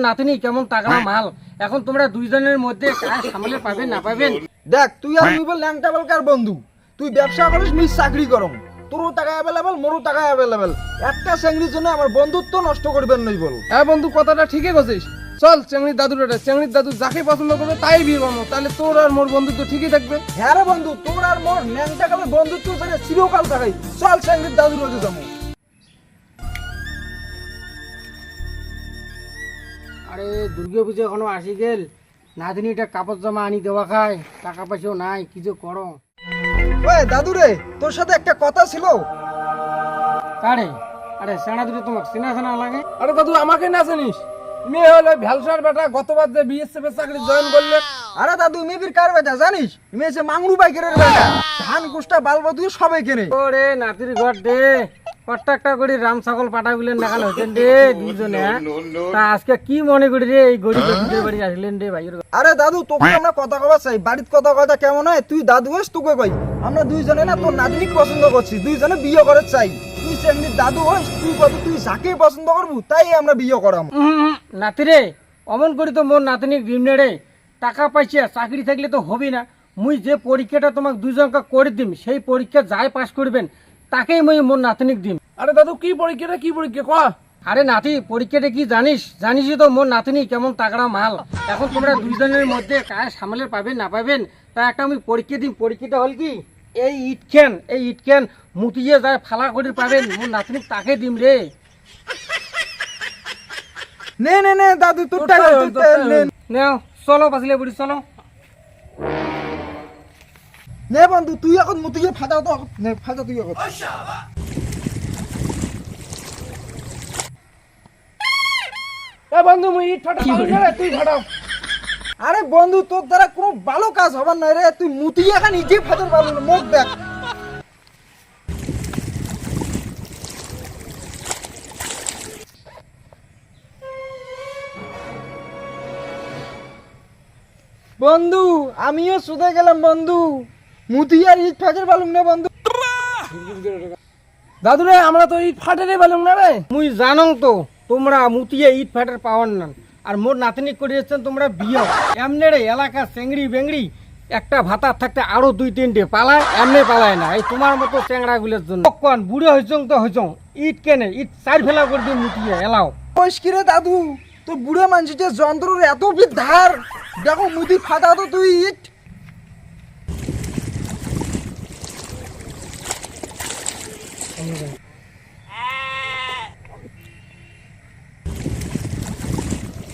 নাতনি কেমন তাগড়া মাল। এখন তোমরা দুইজনের মধ্যে কাজ সামলে পাবেন না পাবেন। দেখ তুই আর মুই বল ল্যাংটা বলকার বন্ধু, তুই ব্যবসা করিস মুই চাকরি করম, তোরও টাকা অ্যাভেলেবেল মোরও টাকা অ্যাভেলেবেল, একটা চেংড়ির জন্য আমার বন্ধুত্ব নষ্ট করবেন নই বল। হ্যাঁ বন্ধু, কথাটা ঠিকই কছিস। চল চেংড়ির দাদু যাকে পছন্দ করবে তাই বিয়ে করবো, তাহলে তোর আর মোর বন্ধুত্ব ঠিকই থাকবে। হ্যাঁ রে বন্ধু, তোর আর মোর ল্যাংটা কালের বন্ধুত্ব যেন চিরকাল থাকাই। চল চেংড়ির দাদুর কাছে যাবো। আরে দুর্গা পুজো এখনো আসি গেল, নাতনিটা কাপড় জামা আনি দেওয়া খায়, টাকা পয়সাও নাই, কি যে করো। ওই দাদু রে, তোর সাথে একটা কথা ছিল। কারে? আরে সেনা দুটো তোমাকে চেনা চেনা লাগে। আরে দাদু, আমাকে না জানিস? মেয়ে হলো ভ্যালসার বেটা, গতবার যে বিএসএফ এর চাকরি জয়েন করলে। আরে দাদু, মেবির কার বেটা জানিস? মেয়েছে মাংরু বাইকের বেটা, ধান কুষ্টা বালবা তুই সবাই কেনে। ওরে নাতির ঘর দে, প্রত্যেকটা করে রাম ছাগল পাঠা গুলেন দেখানো হচ্ছেন রে দুজনে। তা আজকে কি মনে করি রে এই গরিব দুধের বাড়ি আসলেন রে ভাইয়ের? আরে দাদু, তোকে আমরা কথা কবা চাই, বাড়ির কথা কেমন হয় তুই দাদু হইস, তোকে কই আমরা দুইজনে না তোর নাতনি পছন্দ করছি, দুইজনে বিয়ে করে চাই। তুই চেংড়ির দাদু হইস, তুই কত তুই যাকে পছন্দ করবো তাই আমরা বিয়ে করাম। নাতি রে, অমন করি তো মোর নাতনি ডিমনে রে, টাকা পাইছে চাকরি থাকলে তো হবি না। মুই যে পরীক্ষাটা তোমাকে দুজনকে করে দিম, সেই পরীক্ষা যাই পাশ করবেন তাকেই মুই মোর নাতনিক দিম। আরে দাদু, কি পরীক্ষা কয়া? আরে নাতি, পরীক্ষাটা কি জানিসই তো মোর নাতনি কেমন তাগড়া মাল। এখন তোমরা দুইজনের মধ্যে কাজ সামলে পাবেন না পাবেন, তা একটা আমি পরীক্ষা দিম। পরীক্ষাটা হল কি, এই ইটকেন মুতিয়ে যায় ফালা করে পাবেন মোর নাতনি তাকে দিম রে। নে নে নে দাদু, তোর টাকা নে। নাও চলো বাসলে বুড়ি চলো। নে বন্ধু, তুই এখন মুতিয়ে ফাটা তো নে, ফাটা তুই এখন। এ বন্ধু, মুই ইট ফাটা পারি না রে, তুই ফাটাও। আরে বন্ধু, তোর দ্বারা কোনো ভালো কাজ হবার নয় রে, তুই মুতিয়ে এখন নিজে ফাটার ভালো না, মুখ দেখ। বন্ধু আমিও শুধু গেলাম বন্ধু, মুতিয়ে আর ইট ফাটার ভালো না বন্ধু। দাদু রে, আমরা তো ইট ফাটারে পেলাম না রে। মুই জানং তো তোমরা মুতিয়ে ইট ফাটার পাওয়ার না, আর মোর নাতনি করিয়েছেন তোমরা বিয়ে। এমনি রে এলাকা চেংড়ি বেংড়ি একটা ভাতা থাকতে আরো দুই তিনটে পালায়, এমনি পালায় না এই তোমার মতো চেংড়া গুলোর জন্য। কখন বুড়ো হইছং তো হইছং, ইট কেনে ইট চার ফেলা করে দিয়ে মুতিয়ে এলাও। কইস কি রে দাদু, তোর বুড়ো মানুষটা যন্ত্রের এত ধার, দেখো মুতি ফাটা তো তুই ইট।